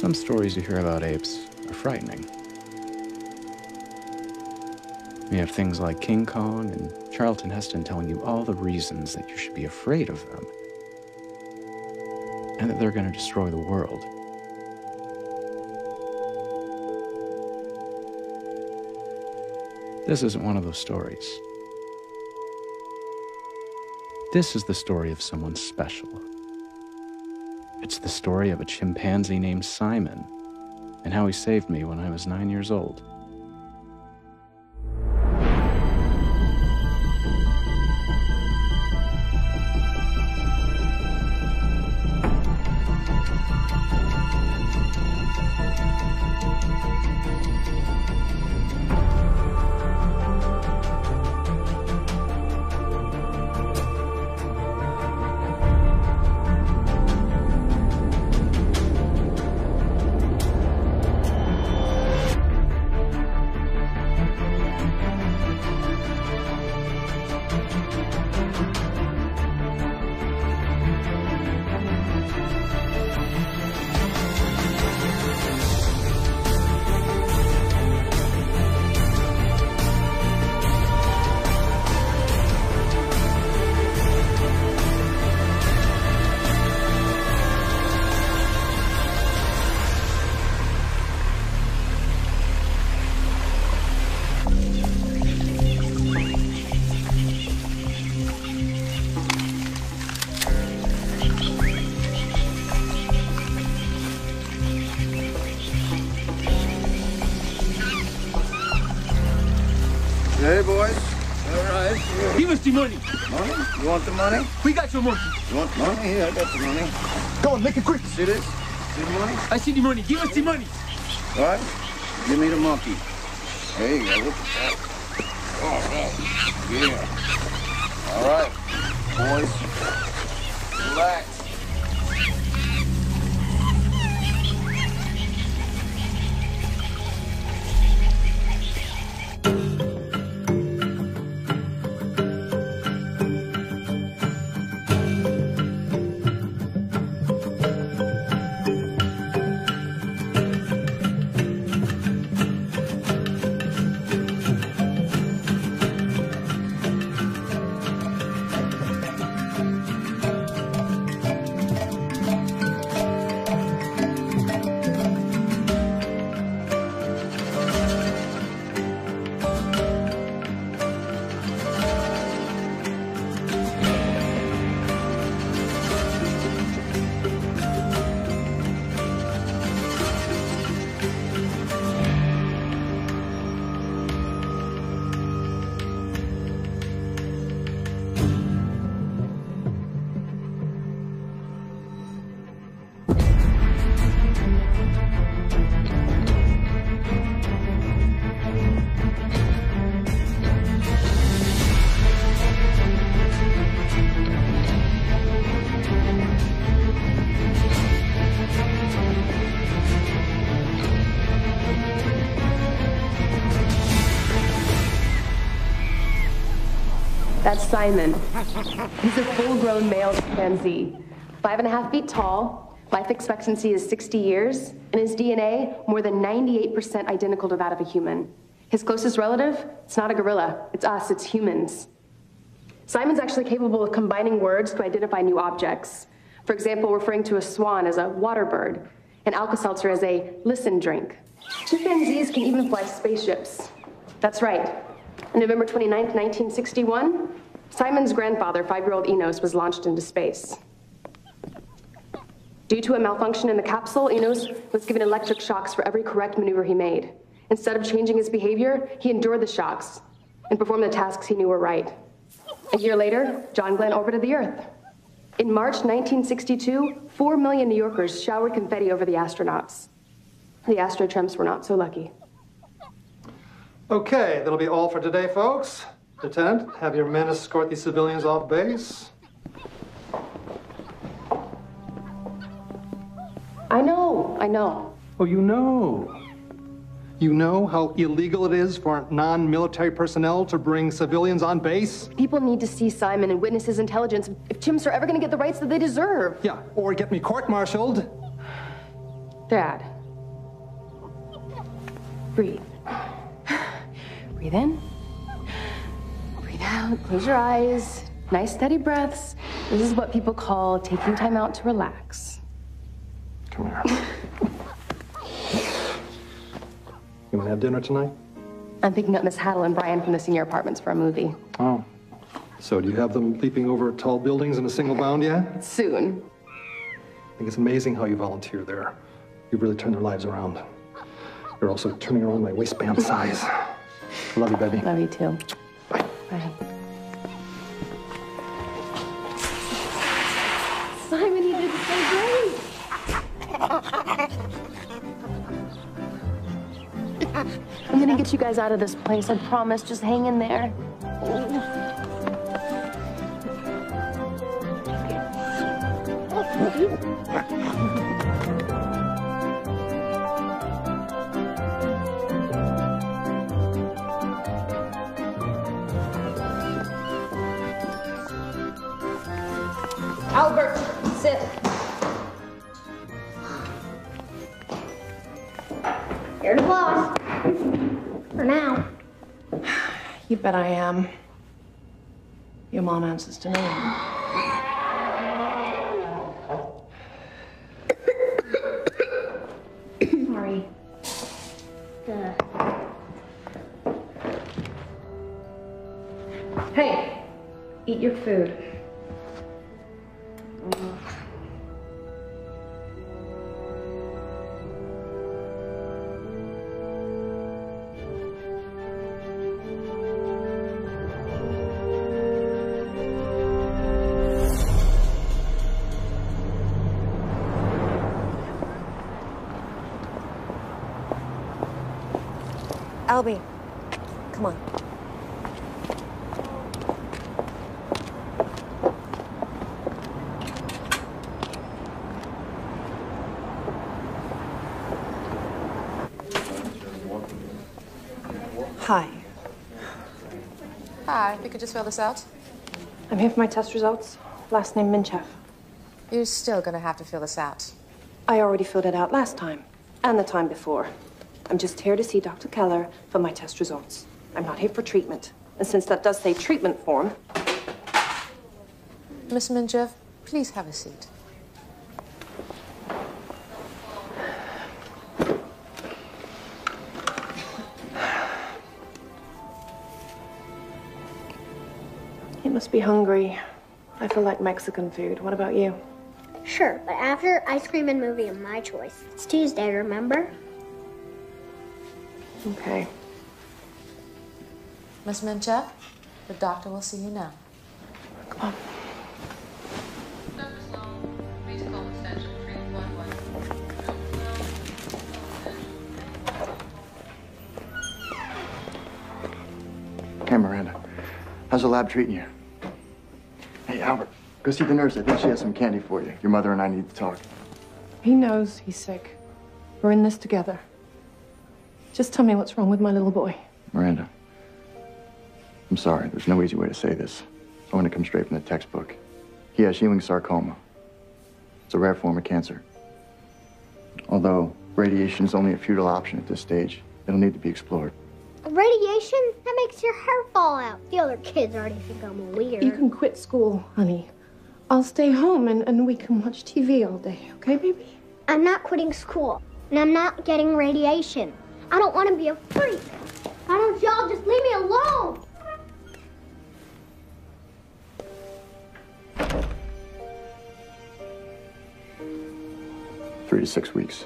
Some stories you hear about apes are frightening. You have things like King Kong and Charlton Heston telling you all the reasons that you should be afraid of them, and that they're going to destroy the world. This isn't one of those stories. This is the story of someone special. It's the story of a chimpanzee named Simon, and how he saved me when I was 9 years old. Hey, boys. All right. Give us the money. Money? You want the money? We got your money. You want money? Here, I got the money. Go on, make it quick. See this? See the money? I see the money. Give us the money. All right. Give me the monkey. There you go. Look at that. All right. Yeah. All right. Boys. Relax. That's Simon. He's a full-grown male chimpanzee, 5.5 feet tall, life expectancy is 60 years, and his DNA more than 98% identical to that of a human. His closest relative, it's not a gorilla, it's us, it's humans. Simon's actually capable of combining words to identify new objects. For example, referring to a swan as a water bird, and Alka-Seltzer as a listen drink. Chimpanzees can even fly spaceships. That's right. On November 29th, 1961, Simon's grandfather, 5-year-old Enos, was launched into space. Due to a malfunction in the capsule, Enos was given electric shocks for every correct maneuver he made. Instead of changing his behavior, he endured the shocks and performed the tasks he knew were right. A year later, John Glenn orbited the Earth. In March 1962, 4 million New Yorkers showered confetti over the astronauts. The astrotramps were not so lucky. Okay, that'll be all for today, folks. Lieutenant, have your men escort these civilians off base. I know. Oh, you know. You know how illegal it is for non-military personnel to bring civilians on base? People need to see Simon and witness his intelligence if chimps are ever going to get the rights that they deserve. Yeah, or get me court-martialed. Dad. Breathe. Breathe in. Breathe out. Close your eyes. Nice, steady breaths. This is what people call taking time out to relax. Come here. You want to have dinner tonight? I'm picking up Miss Haddle and Brian from the senior apartments for a movie. Oh. So do you have them leaping over tall buildings in a single bound yet? Soon. I think it's amazing how you volunteer there. You've really turned their lives around. You're also turning around my waistband size. I love you, baby. Love you too. Bye. Bye. Simon, you did so great. I'm gonna get you guys out of this place, I promise. Just hang in there. Albert, sit. You're the boss. For now. You bet I am. Your mom answers to me. Sorry. Hey, eat your food. Albie, come on. Hi. Hi, we could just fill this out. I'm here for my test results. Last name Minchev. You're still gonna have to fill this out. I already filled it out last time, and the time before. I'm just here to see Dr. Keller for my test results. I'm not here for treatment. And since that does say treatment form... Miss Minchev, please have a seat. You must be hungry. I feel like Mexican food. What about you? Sure, but after ice cream and movie of my choice. It's Tuesday, remember? Okay. Miss Minchev, the doctor will see you now. Come on. Hey, Miranda. How's the lab treating you? Hey, Albert, go see the nurse. I think she has some candy for you. Your mother and I need to talk. He knows he's sick. We're in this together. Just tell me what's wrong with my little boy. Miranda, I'm sorry. There's no easy way to say this. I want to come straight from the textbook. He has Ewing sarcoma. It's a rare form of cancer. Although radiation is only a futile option at this stage, it'll need to be explored. Radiation? That makes your hair fall out. The other kids already think I'm weird. You can quit school, honey. I'll stay home and we can watch TV all day, okay, baby? I'm not quitting school, and I'm not getting radiation. I don't want to be a freak. Why don't y'all just leave me alone? Three to 6 weeks.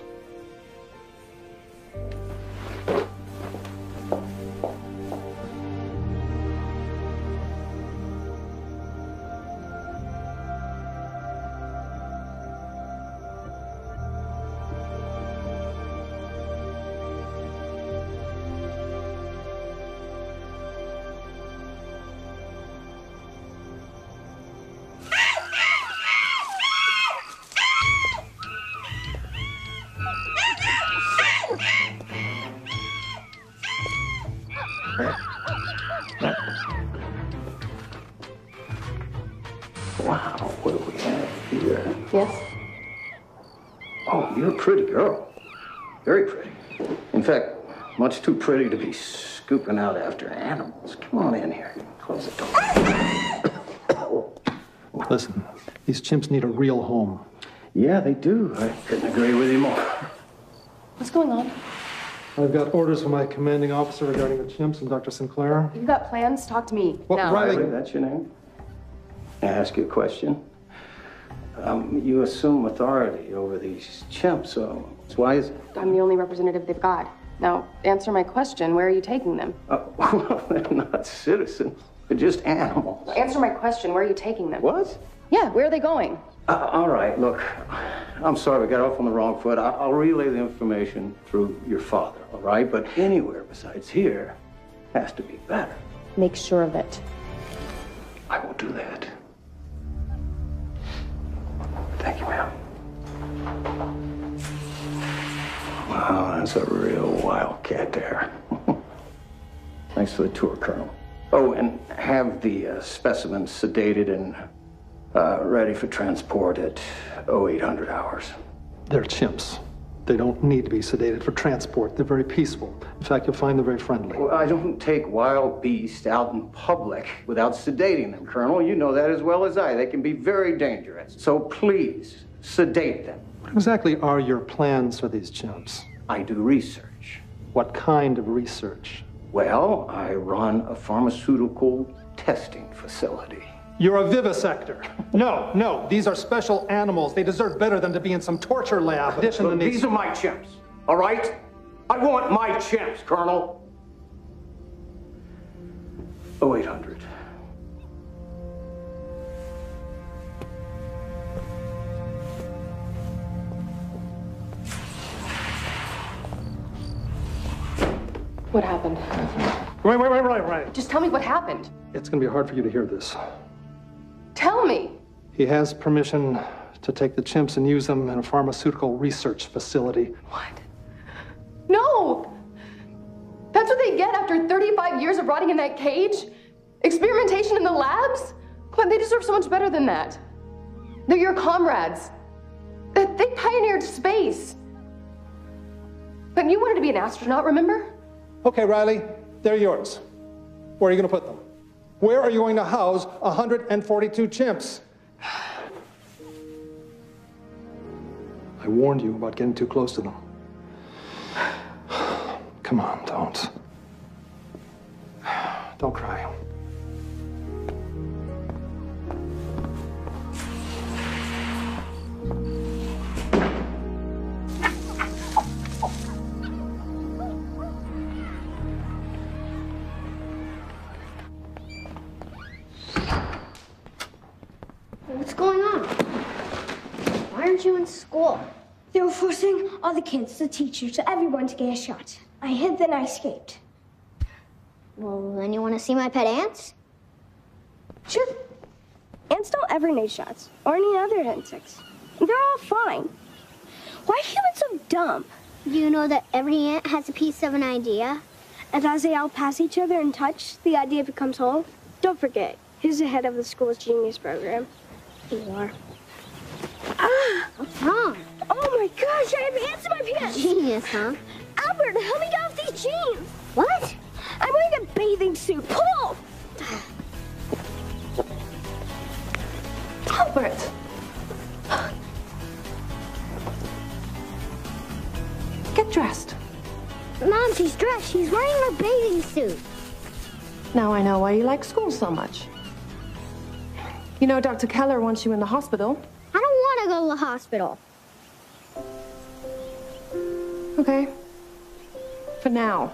Wow, what do we have here? Yes? Oh, you're a pretty girl. Very pretty. In fact, much too pretty to be scooping out after animals. Come on in here. Close the door. Listen, these chimps need a real home. Yeah, they do. I couldn't agree with you more. What's going on? I've got orders from my commanding officer regarding the chimps and Dr. Sinclair. You've got plans? Talk to me. Well, now. Riley, That's your name? Can I ask you a question? You assume authority over these chimps, so why is it? I'm the only representative they've got. Now, answer my question. Where are you taking them? Well, they're not citizens. They're just animals. Answer my question. Where are you taking them? What? Yeah, where are they going? All right, look, I'm sorry, we got off on the wrong foot. I'll relay the information through your father, all right? But anywhere besides here has to be better. Make sure of it. I will do that. Thank you, ma'am. Wow, that's a real wildcat there. Thanks for the tour, Colonel. Oh, and have the specimens sedated and ready for transport at 0800 hours. they're chimps. They don't need to be sedated for transport. They're very peaceful. In fact, you'll find they're very friendly. Well, I don't take wild beasts out in public without sedating them, Colonel. You know that as well as I. They can be very dangerous. So please, sedate them. What exactly are your plans for these chimps? I do research. What kind of research? Well, I run a pharmaceutical testing facility. You're a vivisector. No, these are special animals. They deserve better than to be in some torture lab. Look, these are my chimps, all right? I want my chimps, Colonel. 0800. What happened? Right. Just tell me what happened. It's going to be hard for you to hear this. Tell me. He has permission to take the chimps and use them in a pharmaceutical research facility. What? No! That's what they get after 35 years of rotting in that cage? Experimentation in the labs? Come on, they deserve so much better than that. They're your comrades. They pioneered space. But you wanted to be an astronaut, remember? Okay, Riley, they're yours. Where are you going to put them? Where are you going to house 142 chimps? I warned you about getting too close to them. Come on, don't. Don't cry. What's going on? Why aren't you in school? They were forcing all the kids, the teachers, everyone to get a shot. I hid, then I escaped. Well, then you want to see my pet ants? Sure. Ants don't ever need shots, or any other insects. They're all fine. Why are humans so dumb? Do you know that every ant has a piece of an idea? And as they all pass each other and touch, the idea becomes whole. Don't forget, he's the head of the school's genius program. You are. Ah! What's wrong? Oh my gosh, I have ants in my pants! Genius, huh? Albert, help me get off these jeans! What? I'm wearing a bathing suit. Pull! Albert! Get dressed. Mom, she's dressed. She's wearing her bathing suit. Now I know why you like school so much. You know, Dr. Keller wants you in the hospital. I don't want to go to the hospital. Okay. For now.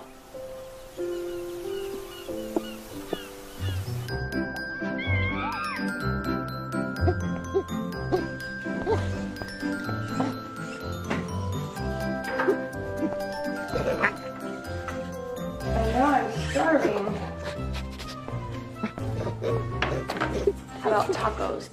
I know I'm starving. How about tacos?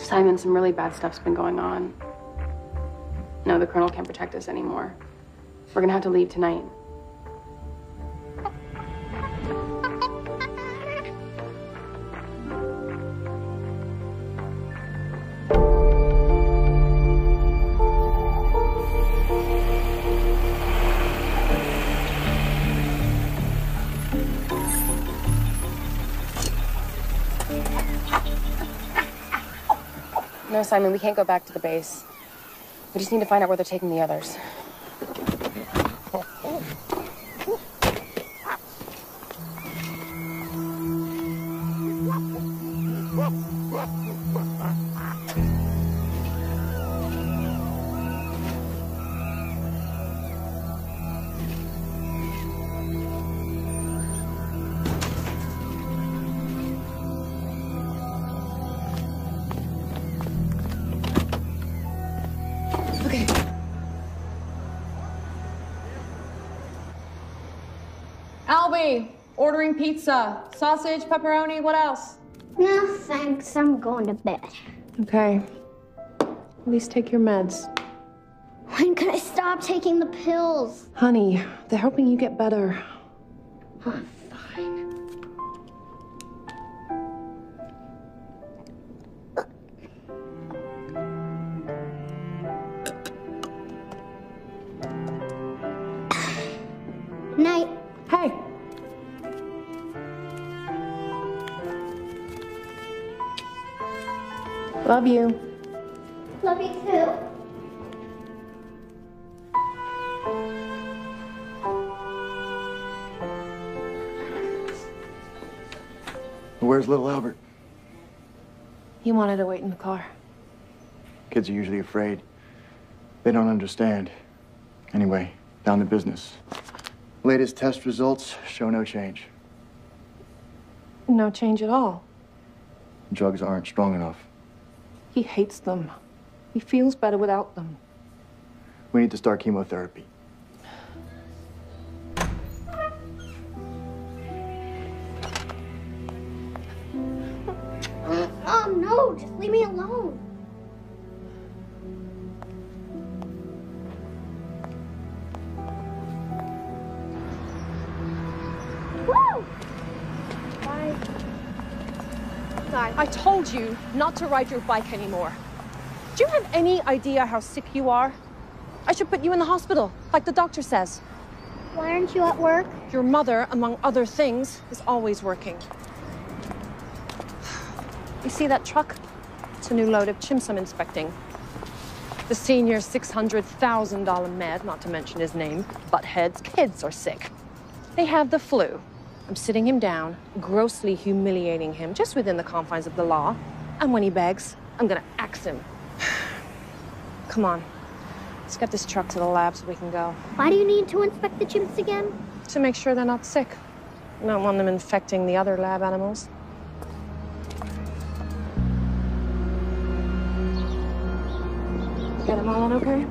Simon, some really bad stuff's been going on. No, the Colonel can't protect us anymore. We're gonna have to leave tonight. No, Simon, we can't go back to the base. We just need to find out where they're taking the others. Albie, ordering pizza. Sausage, pepperoni, what else? No, thanks. I'm going to bed. Okay. At least take your meds. When can I stop taking the pills? Honey, they're helping you get better. Oh, fine. Night. Hey. Love you. Love you too. Where's little Albert? He wanted to wait in the car. Kids are usually afraid. They don't understand. Anyway, down to business. Latest test results show no change. No change at all. Drugs aren't strong enough. He hates them. He feels better without them. We need to start chemotherapy. Oh, no, just leave me alone. Woo! Bye. Bye. I told you not to ride your bike anymore. Do you have any idea how sick you are? I should put you in the hospital, like the doctor says. Why aren't you at work? Your mother, among other things, is always working. You see that truck? It's a new load of chimps I'm inspecting. The senior $600,000 med, not to mention his name, Butthead's kids are sick. They have the flu. I'm sitting him down, grossly humiliating him, just within the confines of the law. And when he begs, I'm gonna axe him. Come on, let's get this truck to the lab so we can go. Why do you need to inspect the chimps again? To make sure they're not sick. I don't want them infecting the other lab animals. Get them all okay?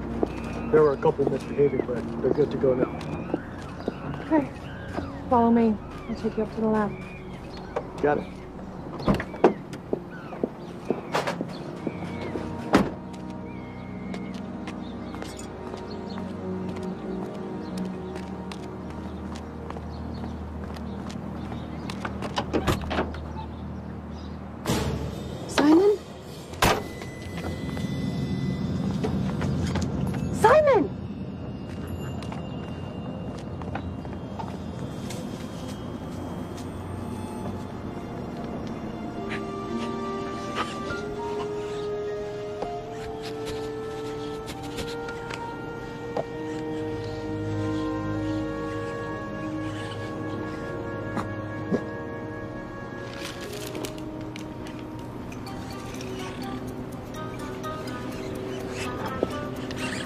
There were a couple misbehaving, but they're good to go now. Okay. Follow me. I'll take you up to the lab. Got it. Simon? Simon!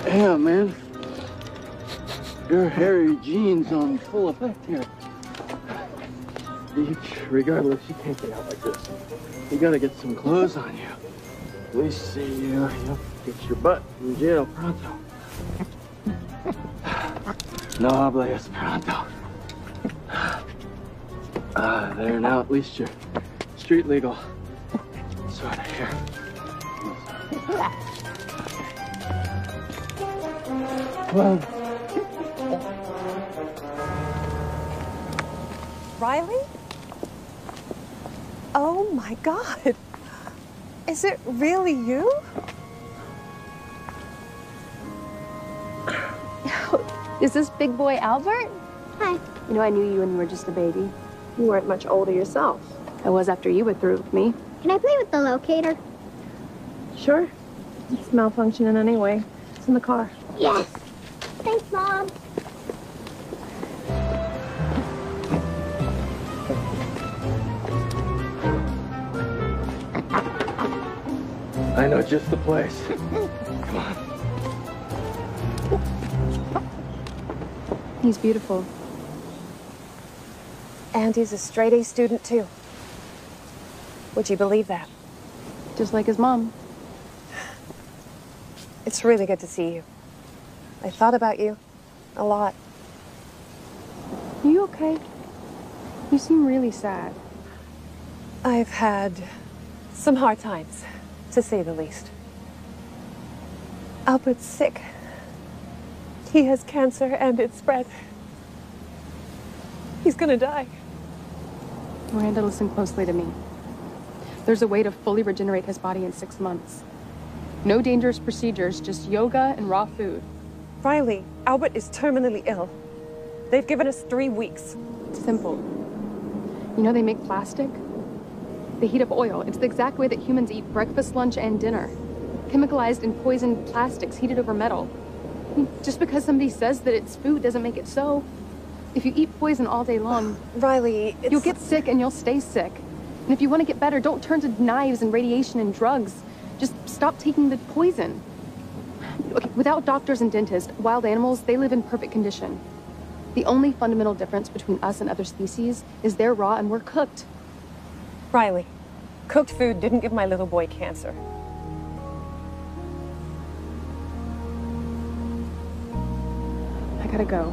Yeah, man. Your hairy jeans on full effect here. Regardless, you can't get out like this. You gotta get some clothes on you. At least see you get your butt in jail pronto. No hables pronto. There now, at least you're street legal. Sort of here. Well, Riley? Oh my God. Is it really you? Is this big boy Albert? Hi. You know, I knew you when you were just a baby. You weren't much older yourself. I was after you were through with me. Can I play with the locator? Sure. It's malfunctioning anyway. It's in the car. Yes. Thanks, Mom. I know just the place. Come on. He's beautiful. And he's a straight-A student, too. Would you believe that? Just like his mom. It's really good to see you. I thought about you a lot. Are you okay? You seem really sad. I've had some hard times, to say the least. Albert's sick. He has cancer and it's spread. He's gonna die. Miranda, listen closely to me. There's a way to fully regenerate his body in 6 months. No dangerous procedures, just yoga and raw food. Riley, Albert is terminally ill. They've given us 3 weeks. Simple. You know they make plastic? They heat up oil. It's the exact way that humans eat breakfast, lunch, and dinner. Chemicalized and poisoned plastics heated over metal. I mean, just because somebody says that it's food doesn't make it so. If you eat poison all day long, Riley, you'll get sick and you'll stay sick. And if you want to get better, don't turn to knives and radiation and drugs. Just stop taking the poison. Okay, without doctors and dentists, wild animals, they live in perfect condition. The only fundamental difference between us and other species is they're raw and we're cooked. Riley, cooked food didn't give my little boy cancer. I gotta go.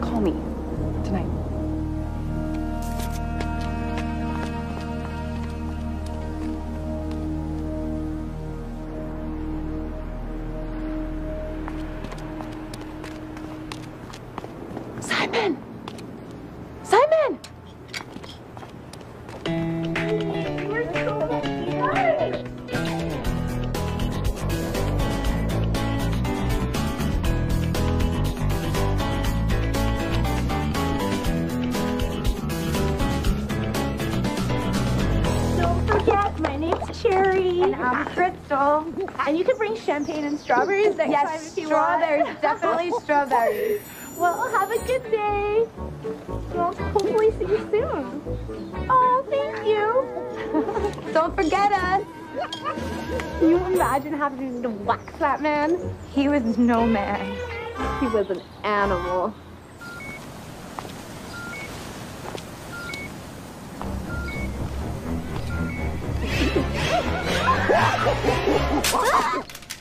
Call me tonight. Simon! Simon! We're so excited. Don't forget, my name's Cherry. And I'm Crystal. And you can bring champagne and strawberries next time if you want. Strawberries, definitely strawberries. Well, have a good day. Well, hopefully see you soon. Oh, thank you. Don't forget us. Can you imagine having to wax that man? He was no man. He was an animal.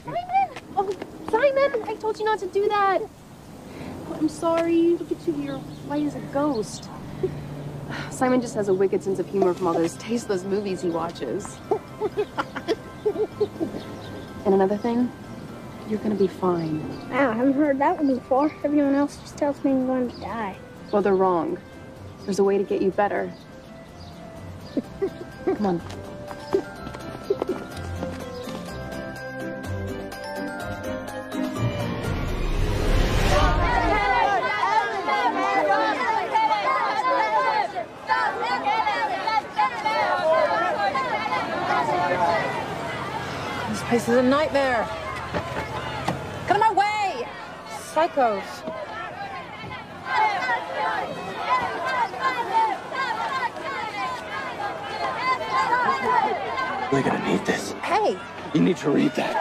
Simon! Oh, Simon! I told you not to do that. Oh, I'm sorry. Look at you. You're white as a ghost. Simon just has a wicked sense of humor from all those tasteless movies he watches. And another thing, you're gonna be fine. Wow, I haven't heard that one before. Everyone else just tells me I'm going to die. Well, they're wrong. There's a way to get you better. Come on. This place is a nightmare. Get out of my way! Psychos. We're gonna need this. Hey! You need to read that.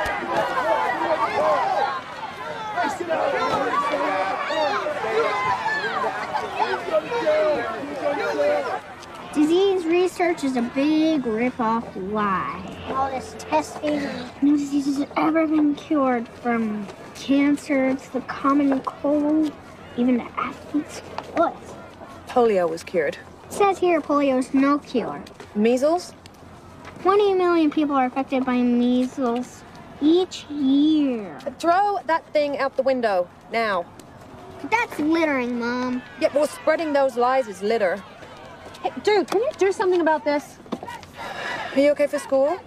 Disease research is a big rip-off lie. All this testing, no disease has ever been cured, from cancer to the common cold, even to athlete's foot. Polio was cured. It says here polio's no cure. Measles? 20 million people are affected by measles each year. Throw that thing out the window, now. That's littering, Mom. Yeah, well, spreading those lies is litter. Hey, dude, can you do something about this? Are you okay for school?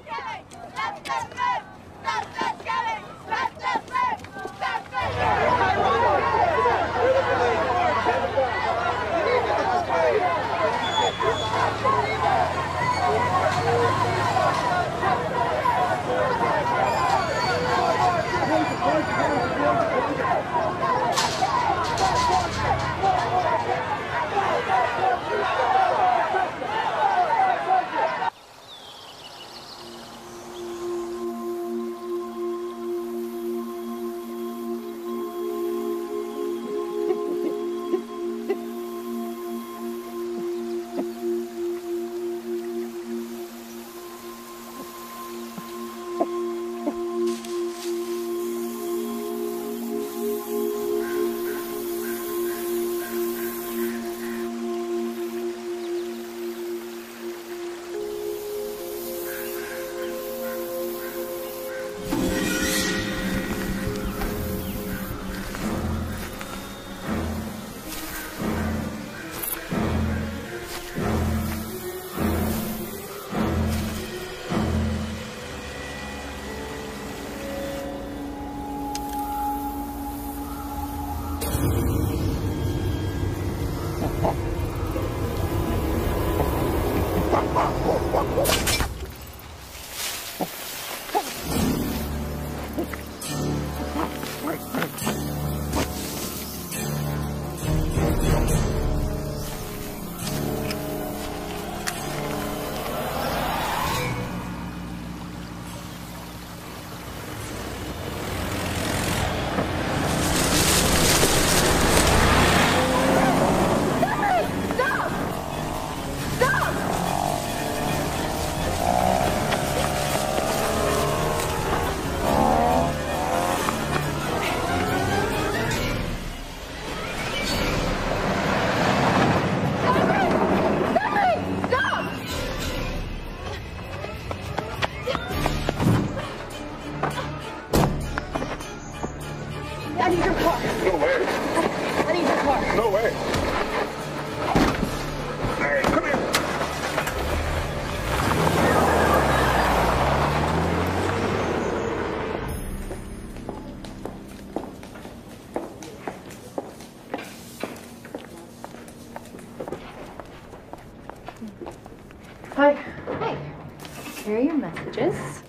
I need your car. No way. I need your car. No way. Hey, come here. Hi. Hi. Here are your messages.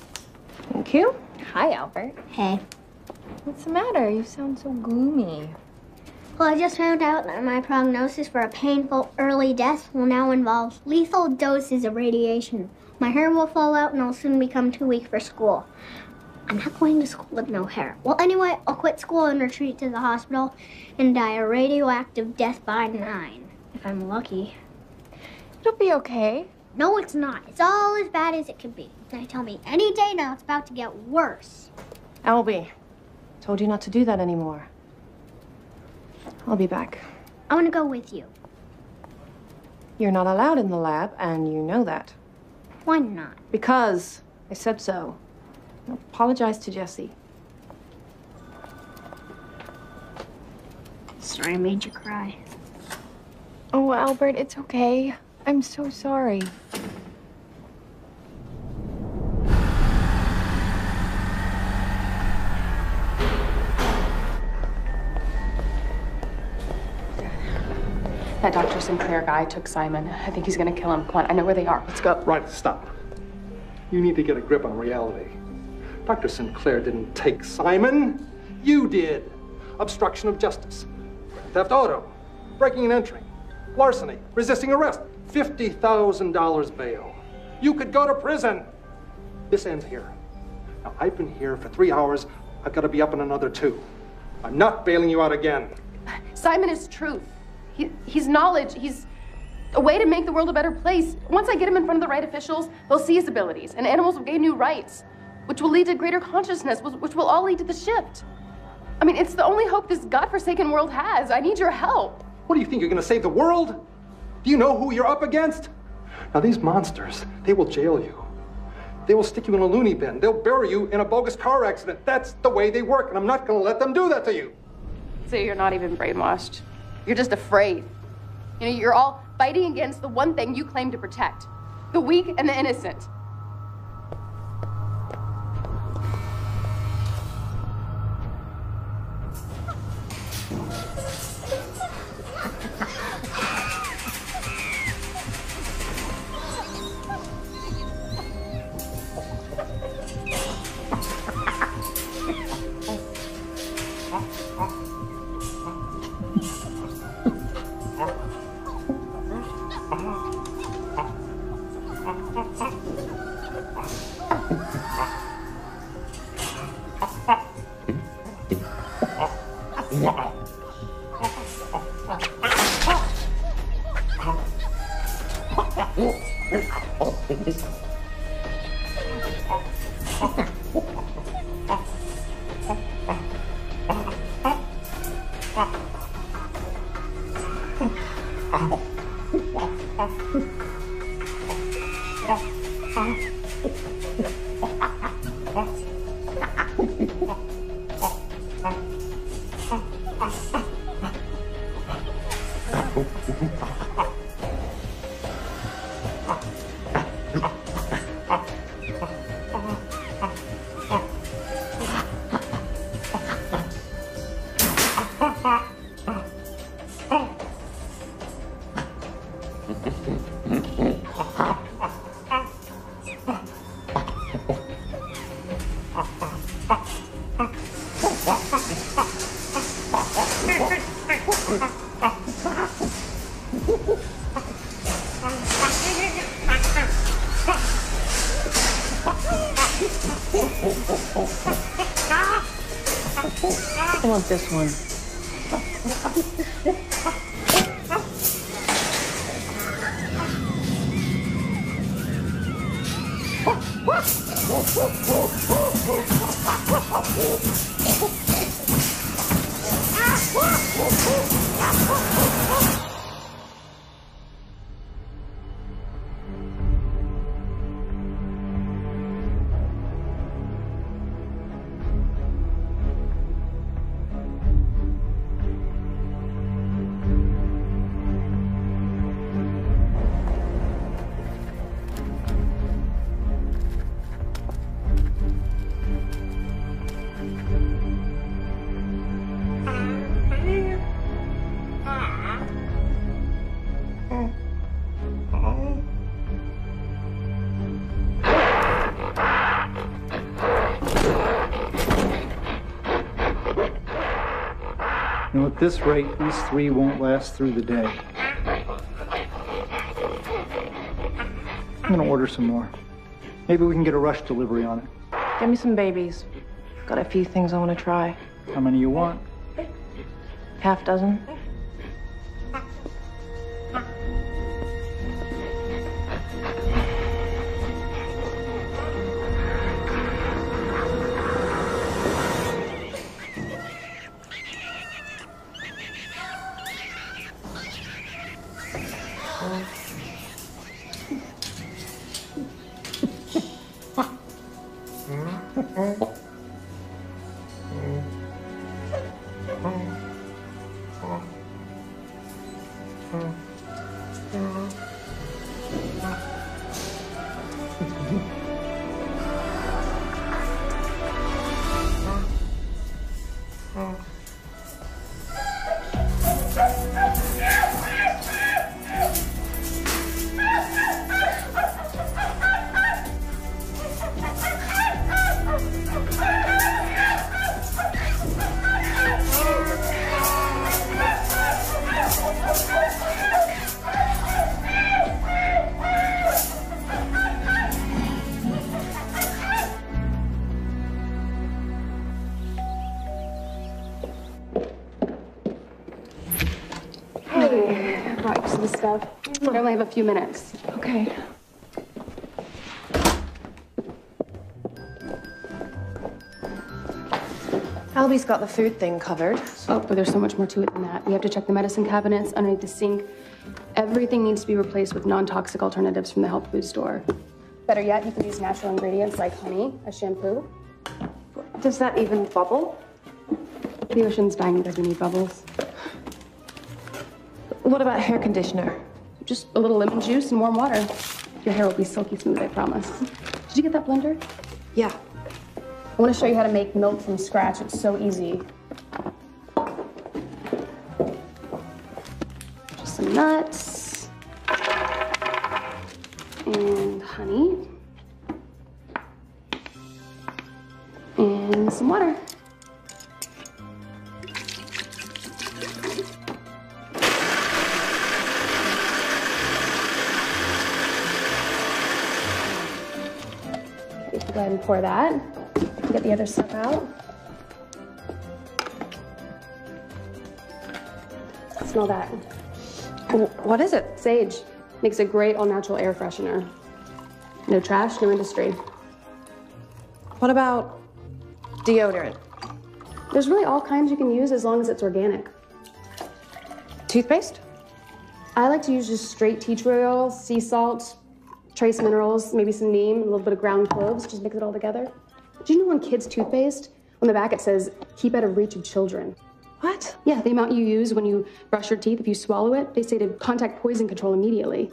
Thank you. Hi, Albert. Hey. What's the matter? You sound so gloomy. Well, I just found out that my prognosis for a painful early death will now involve lethal doses of radiation. My hair will fall out and I'll soon become too weak for school. I'm not going to school with no hair. Well, anyway, I'll quit school and retreat to the hospital and die a radioactive death by 9, if I'm lucky. It'll be okay. No, it's not. It's all as bad as it can be. They tell me any day now it's about to get worse. Albie, told you not to do that anymore. I'll be back. I want to go with you. You're not allowed in the lab, and you know that. Why not? Because I said so. Apologize to Jessie. Sorry I made you cry. Oh, Albert, it's okay. I'm so sorry. That Dr. Sinclair guy took Simon. I think he's gonna kill him. Come on, I know where they are. Let's go. Right, stop. You need to get a grip on reality. Dr. Sinclair didn't take Simon. You did. Obstruction of justice, theft auto, breaking and entering, larceny, resisting arrest, $50,000 bail. You could go to prison. This ends here. Now, I've been here for 3 hours. I've got to be up in another 2. I'm not bailing you out again. Simon is truth. He's knowledge. He's a way to make the world a better place. Once I get him in front of the right officials, they'll see his abilities, and animals will gain new rights, which will lead to greater consciousness, which will all lead to the shift. I mean, it's the only hope this godforsaken world has. I need your help. What do you think, you're gonna save the world? Do you know who you're up against? Now, these monsters, they will jail you. They will stick you in a loony bin. They'll bury you in a bogus car accident. That's the way they work, and I'm not going to let them do that to you. So you're not even brainwashed. You're just afraid. You know, you're all fighting against the one thing you claim to protect. The weak and the innocent. I want this one. You know, at this rate, these three won't last through the day. I'm gonna order some more. Maybe we can get a rush delivery on it. Get me some babies. Got a few things I want to try. How many you want? Half dozen. I only have a few minutes. Okay. Albie's got the food thing covered. Oh, but there's so much more to it than that. We have to check the medicine cabinets underneath the sink. Everything needs to be replaced with non-toxic alternatives from the health food store. Better yet, you can use natural ingredients like honey, a shampoo. Does that even bubble? The ocean's dying because we need bubbles. What about hair conditioner? Just a little lemon juice and warm water. Your hair will be silky smooth, I promise. Did you get that blender? Yeah. I want to show you how to make milk from scratch. It's so easy. Just some nuts. And honey. And some water. Go ahead and pour that. Get the other stuff out. Smell that. What is it? Sage. Makes a great all-natural air freshener. No trash, no industry. What about deodorant? There's really all kinds you can use as long as it's organic. Toothpaste? I like to use just straight tea tree oil, sea salt, trace minerals, maybe some neem, a little bit of ground cloves, just mix it all together. Do you know on kids' toothpaste, on the back it says, keep out of reach of children? What? Yeah, the amount you use when you brush your teeth, if you swallow it, they say to contact poison control immediately.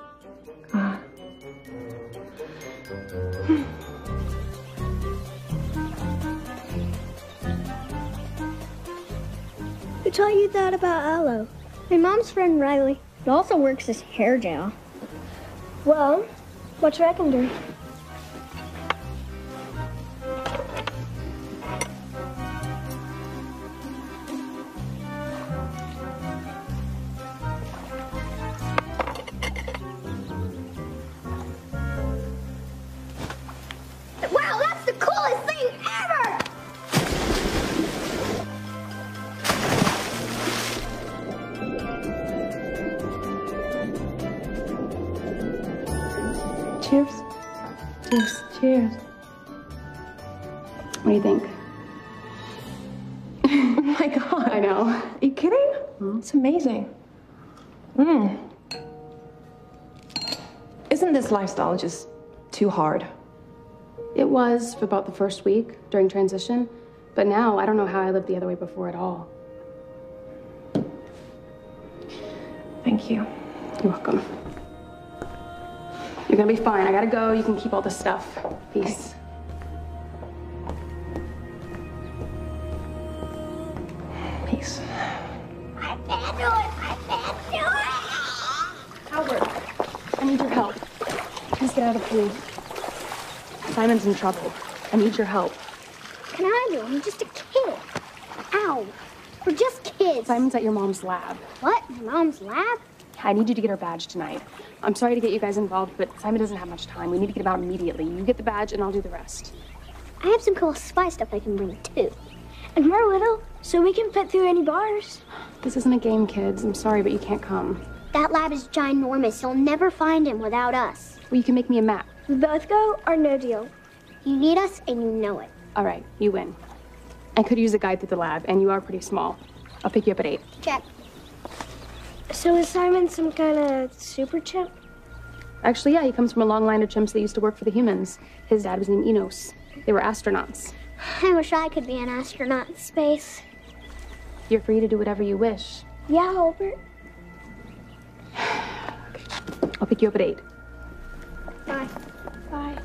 Who taught you that about aloe? My mom's friend Riley. It also works as hair gel. Well, what you reckon, dear? Wow, that's the coolest thing ever! Cheers. Cheers. Cheers. What do you think? Oh my God. I know. Are you kidding? It's amazing. Isn't this lifestyle just too hard? It was for about the first week during transition, but now I don't know how I lived the other way before at all. Thank you. You're welcome. You're gonna be fine. I gotta go. You can keep all this stuff. Peace. Peace. I can't do it! I can't do it! Howard, I need your help. Please get out of the pool. Simon's in trouble. I need your help. Can I do it? I'm just a kid. Ow. We're just kids. Simon's at your mom's lab. What? My mom's lab? I need you to get her badge tonight. I'm sorry to get you guys involved, but Simon doesn't have much time. We need to get him out immediately. You get the badge, and I'll do the rest. I have some cool spy stuff I can bring, too. And we're little, so we can fit through any bars. This isn't a game, kids. I'm sorry, but you can't come. That lab is ginormous. You'll never find him without us. Well, you can make me a map. We both go or no deal. You need us, and you know it. All right, you win. I could use a guide through the lab, and you are pretty small. I'll pick you up at 8. Check. So is Simon some kind of super chimp? Actually, yeah, he comes from a long line of chimps that used to work for the humans. His dad was named Enos. They were astronauts. I wish I could be an astronaut in space. You're free to do whatever you wish. Yeah, Albert. I'll pick you up at 8. Bye. Bye.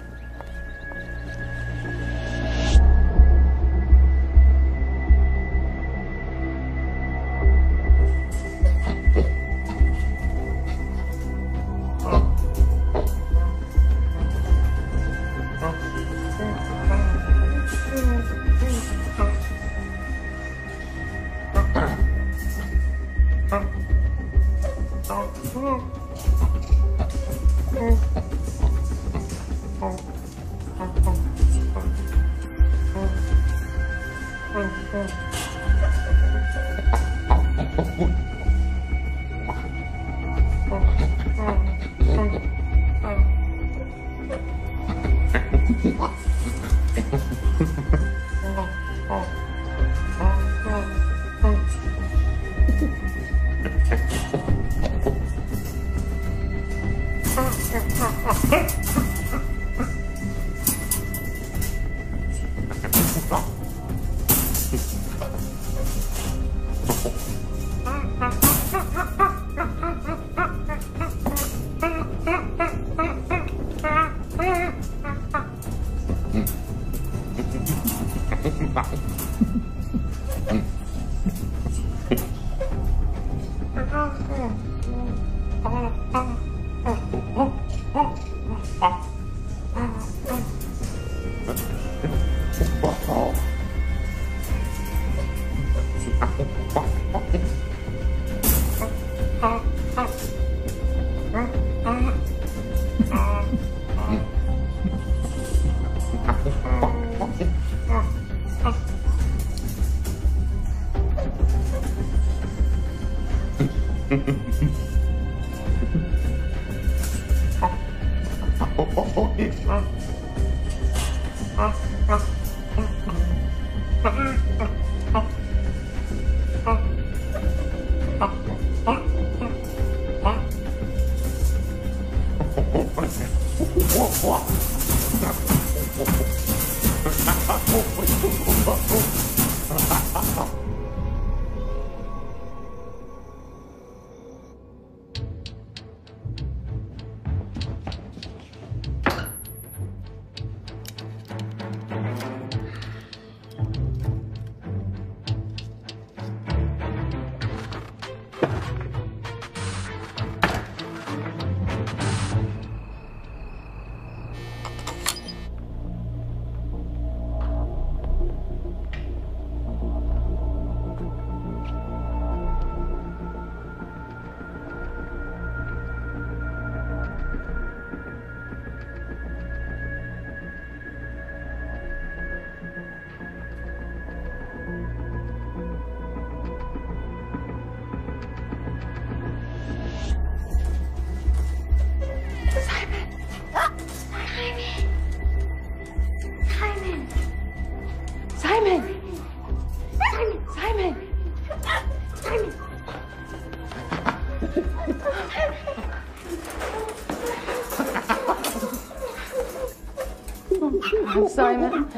Simon.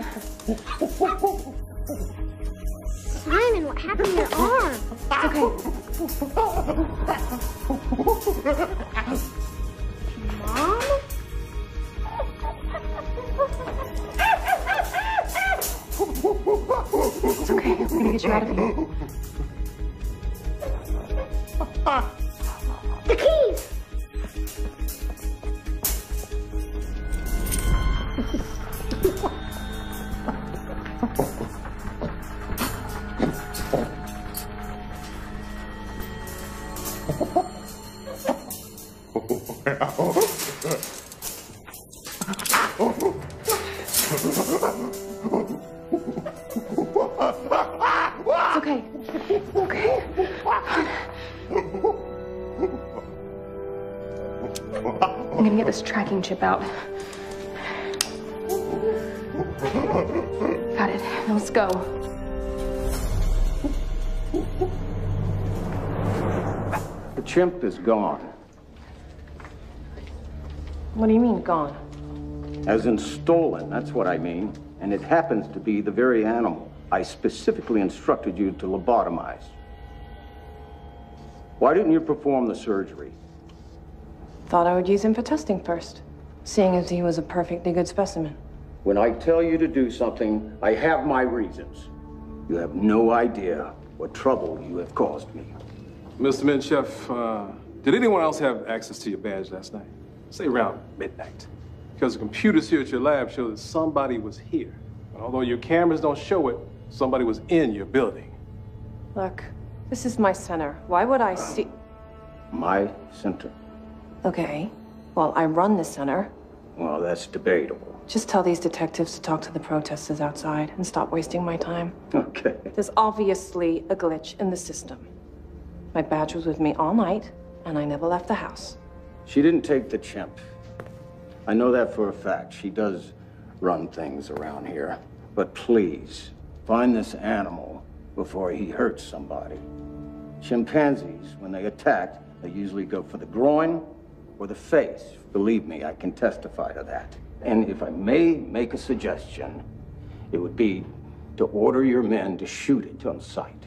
Simon, what happened to your arm? It's okay. Mom? It's okay. We're gonna get you out of here. The keys! It's okay. Okay. I'm gonna get this tracking chip out. Got it. Now let's go. The chimp is gone. What do you mean, gone? As in stolen, that's what I mean. And it happens to be the very animal I specifically instructed you to lobotomize. Why didn't you perform the surgery? Thought I would use him for testing first, seeing as he was a perfectly good specimen. When I tell you to do something, I have my reasons. You have no idea what trouble you have caused me. Mr. Menchef, did anyone else have access to your badge last night? Say around midnight. Because the computers here at your lab show that somebody was here. And although your cameras don't show it, somebody was in your building. Look, this is my center. Why would I see... My center? Okay, well, I run the center. Well, that's debatable. Just tell these detectives to talk to the protesters outside and stop wasting my time. Okay. There's obviously a glitch in the system. My badge was with me all night, and I never left the house. She didn't take the chimp. I know that for a fact. She does run things around here. But please, find this animal before he hurts somebody. Chimpanzees, when they attack, they usually go for the groin or the face. Believe me, I can testify to that. And if I may make a suggestion, it would be to order your men to shoot it on sight.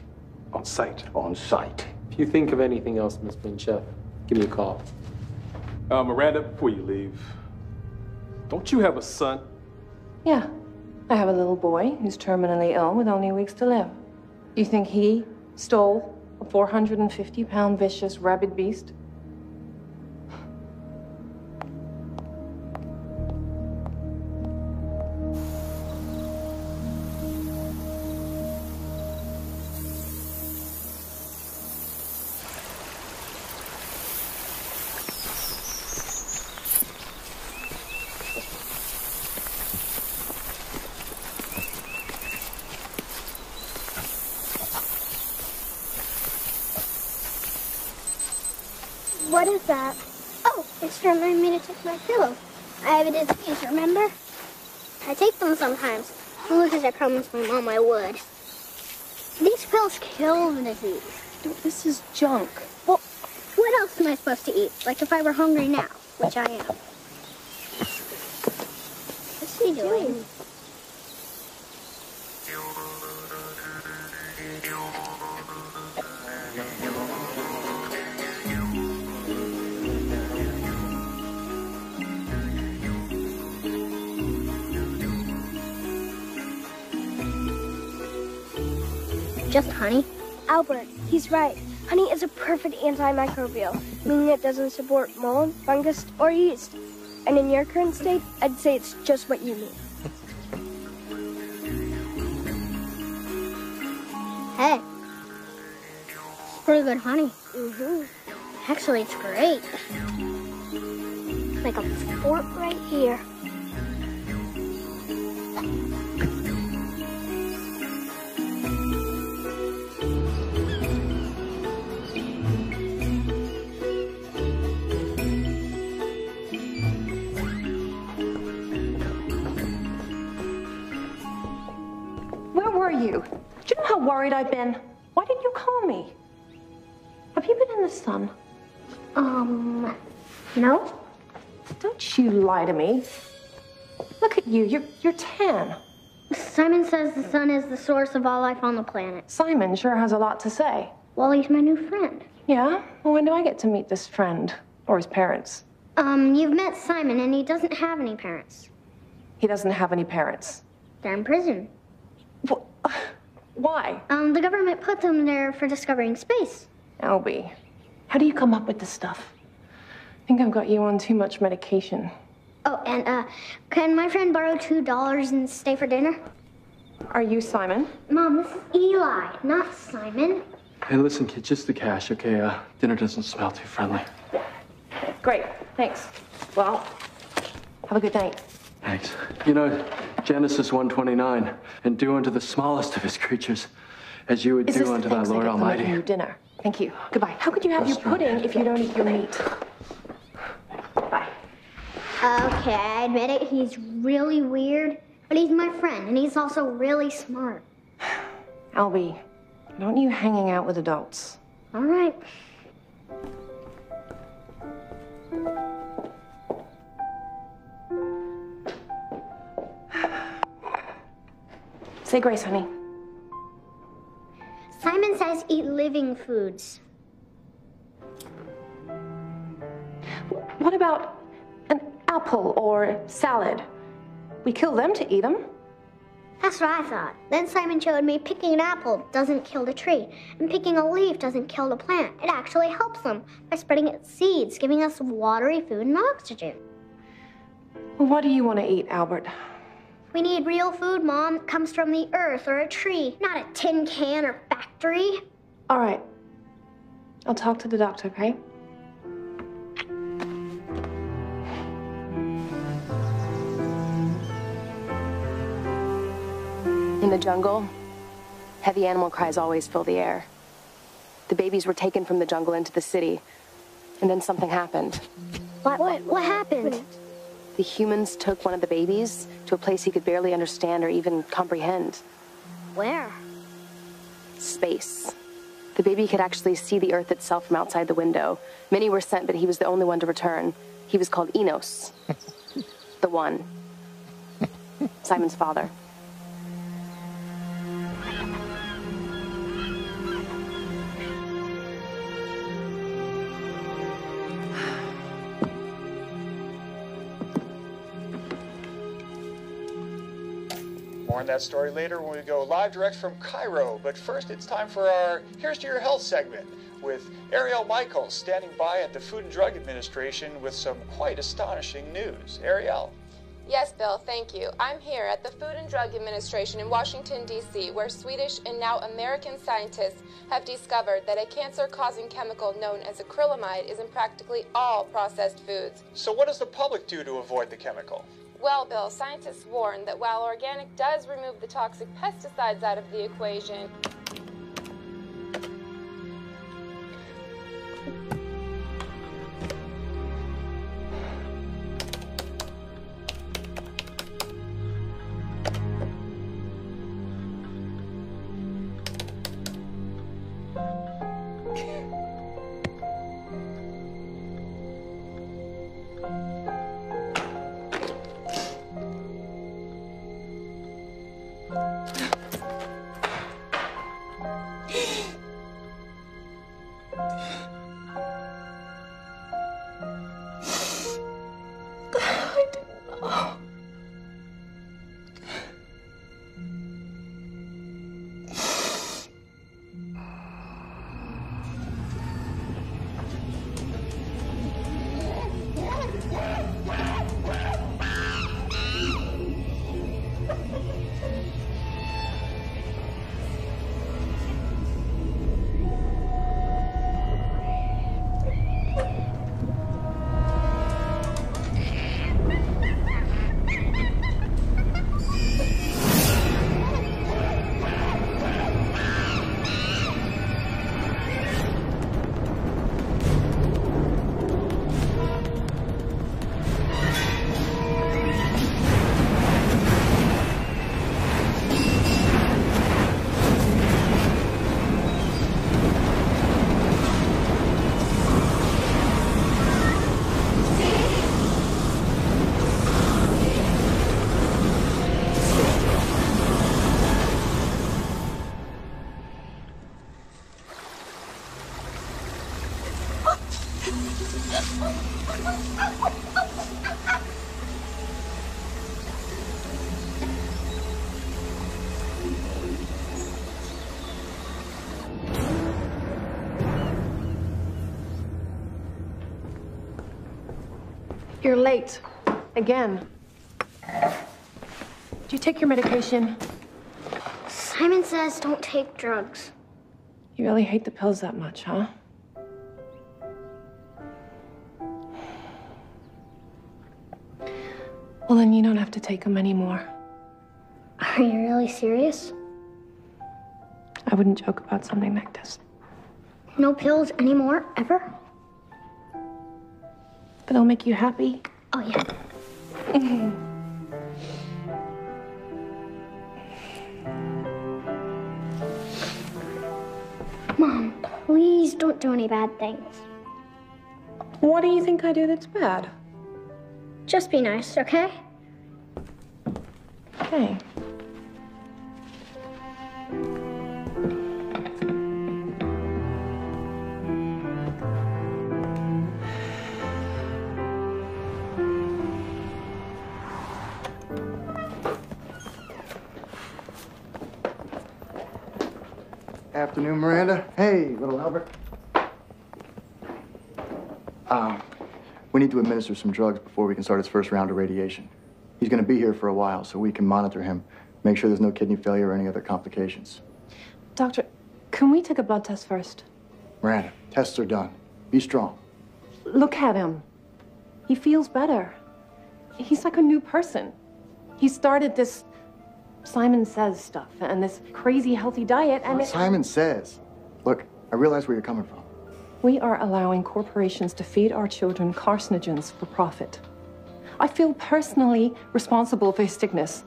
On sight? On sight. If you think of anything else, Miss Menchef, give me a call. Miranda, before you leave, don't you have a son? Yeah, I have a little boy who's terminally ill with only weeks to live. You think he stole a 450-pound vicious rabid beast? What is that? Oh, it's to remind me to take my pillows. I have a disease, remember? I take them sometimes, only because I promised my mom I would. These pills kill the disease. This is junk. Well, what else am I supposed to eat? Like if I were hungry now, which I am. What's he doing? Just honey? Albert, he's right. Honey is a perfect antimicrobial, meaning it doesn't support mold, fungus, or yeast. And in your current state, I'd say it's just what you need. Hey. Pretty good honey. Mm-hmm. Actually, it's great. Like a fort right here. Where were you? Do you know how worried I've been? Why didn't you call me? Have you been in the sun? No. Don't you lie to me. Look at you. You're tan. Simon says the sun is the source of all life on the planet. Simon sure has a lot to say. Well, he's my new friend. Yeah? Well, when do I get to meet this friend? Or his parents? You've met Simon, and he doesn't have any parents. He doesn't have any parents. They're in prison. Why? The government put them there for discovering space. Albie, how do you come up with this stuff? I think I've got you on too much medication. Oh, and, can my friend borrow $2 and stay for dinner? Are you Simon? Mom, this is Eli, not Simon. Hey, listen, kid, just the cash, okay? Dinner doesn't smell too friendly. Great, thanks. Well, have a good night. Thanks. You know, Genesis 1:29, and do unto the smallest of his creatures as you would do unto thy Lord Almighty. You dinner. Thank you. Goodbye. How could you have your pudding if you don't eat your meat? Bye. Okay, I admit it, he's really weird, but he's my friend, and he's also really smart. Albie, don't you hanging out with adults. All right. Say grace, honey. Simon says eat living foods. What about an apple or salad? We kill them to eat them. That's what I thought. Then Simon showed me picking an apple doesn't kill the tree, and picking a leaf doesn't kill the plant. It actually helps them by spreading its seeds, giving us watery food and oxygen. Well, what do you want to eat, Albert? We need real food, Mom, that comes from the earth or a tree, not a tin can or factory. All right. I'll talk to the doctor, okay? In the jungle, heavy animal cries always fill the air. The babies were taken from the jungle into the city, and then something happened. What happened? The humans took one of the babies to a place he could barely understand or even comprehend. Where? Space. The baby could actually see the Earth itself from outside the window. Many were sent, but he was the only one to return. He was called Enos. The One. Simon's father. More on that story later when we go live direct from Cairo. But first, it's time for our Here's to Your Health segment with Ariel Michaels standing by at the Food and Drug Administration with some quite astonishing news. Ariel. Yes, Bill, thank you. I'm here at the Food and Drug Administration in Washington, D.C., where Swedish and now American scientists have discovered that a cancer-causing chemical known as acrylamide is in practically all processed foods. So what does the public do to avoid the chemical? Well, Bill, scientists warn that while organic does remove the toxic pesticides out of the equation, You're late. Again. Do you take your medication? Simon says don't take drugs. You really hate the pills that much, huh? Well, then you don't have to take them anymore. Are you really serious? I wouldn't joke about something like this. No pills anymore, ever? But they'll make you happy. Oh, yeah. Mom, please don't do any bad things. What do you think I do that's bad? Just be nice, okay? Okay. Afternoon, Miranda. Hey, little Albert. We need to administer some drugs before we can start his first round of radiation. He's going to be here for a while, so we can monitor him, make sure there's no kidney failure or any other complications. Doctor, can we take a blood test first? Miranda, tests are done. Be strong. Look at him. He feels better. He's like a new person. He started this Simon Says stuff and this crazy healthy diet and Simon Says. Look, I realize where you're coming from. We are allowing corporations to feed our children carcinogens for profit. I feel personally responsible for his sickness.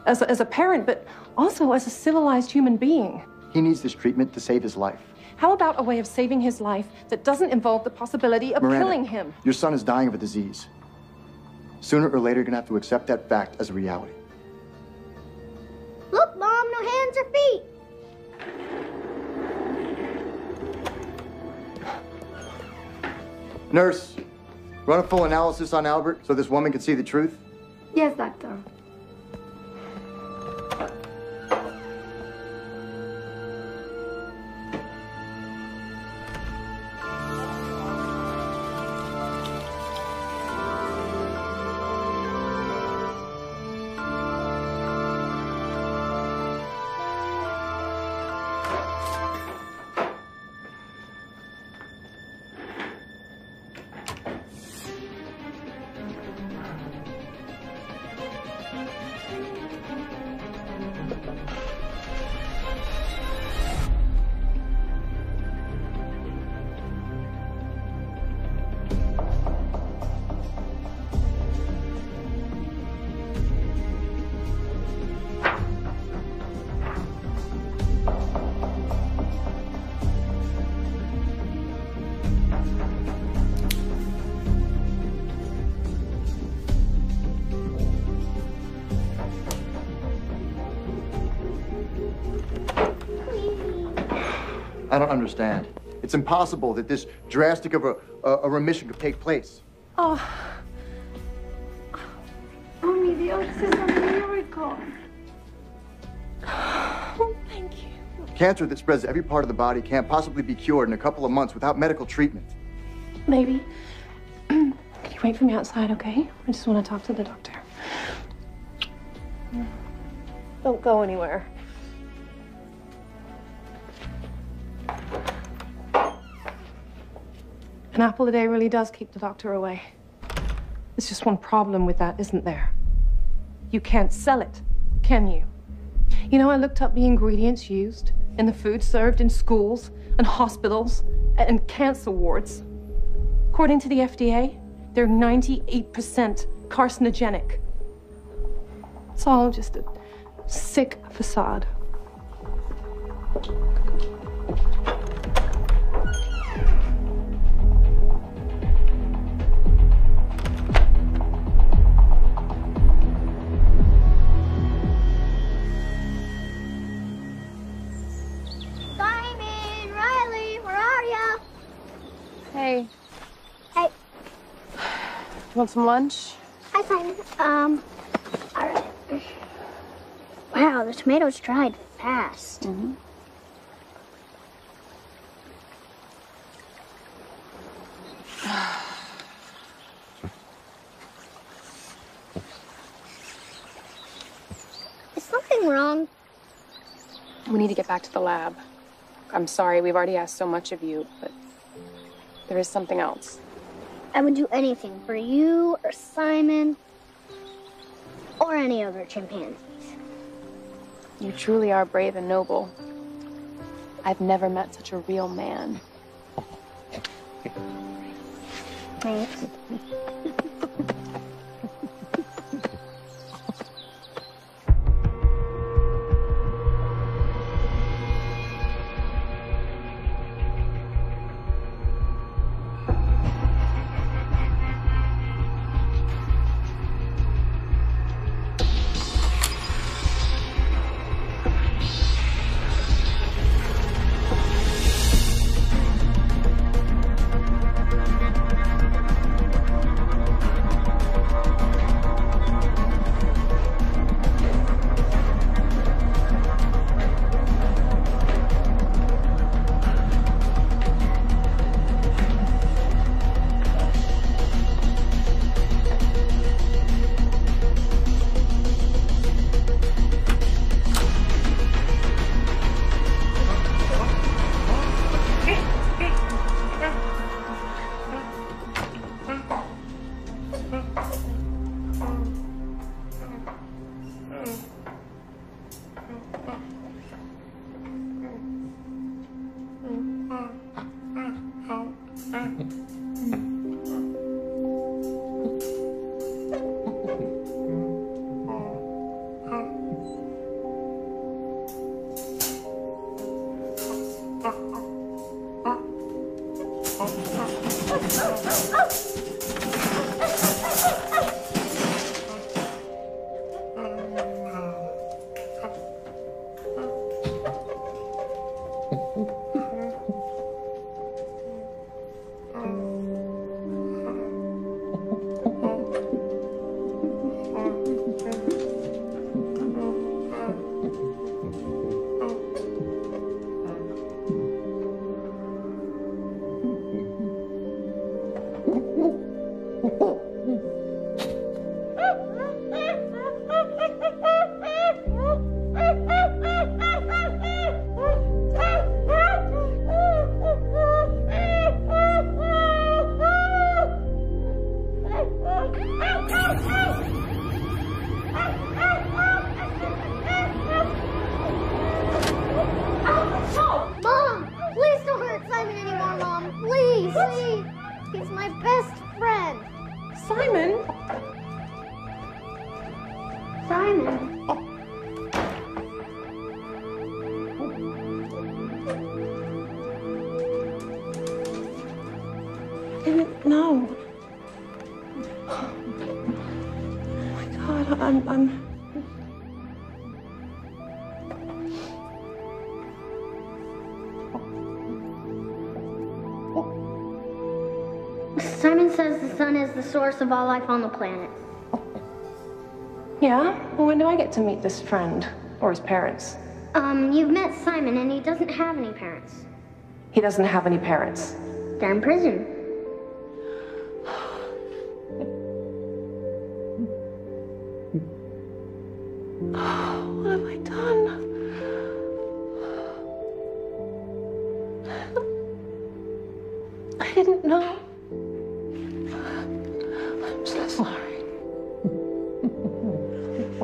As a parent, but also as a civilized human being. He needs this treatment to save his life. How about a way of saving his life that doesn't involve the possibility of Miranda, killing him? Your son is dying of a disease. Sooner or later, you're gonna have to accept that fact as a reality. Look, Mom, no hands or feet. Nurse, run a full analysis on Albert so this woman can see the truth. Yes, doctor. I don't understand. It's impossible that this drastic of a remission could take place. Oh. Mommy, the oats is a miracle. Oh, thank you. Cancer that spreads to every part of the body can't possibly be cured in a couple of months without medical treatment. Maybe. Can you wait for me outside, okay? I just want to talk to the doctor. Don't go anywhere. An apple a day really does keep the doctor away. There's just one problem with that, isn't there? You can't sell it, can you? You know, I looked up the ingredients used in the food served in schools and hospitals and cancer wards. According to the FDA, they're 98% carcinogenic. It's all just a sick facade. Hey. Hey. Want some lunch? Hi, Simon. All right. Wow, the tomatoes dried fast. Mm-hmm. Is something wrong? We need to get back to the lab. I'm sorry, we've already asked so much of you, but there is something else. I would do anything for you or Simon or any other chimpanzees. You truly are brave and noble. I've never met such a real man. Thanks. Simon says the sun is the source of all life on the planet. Yeah? Well, when do I get to meet this friend? Or his parents? You've met Simon, and he doesn't have any parents. He doesn't have any parents. They're in prison. What have I done? I didn't know. I'm so sorry.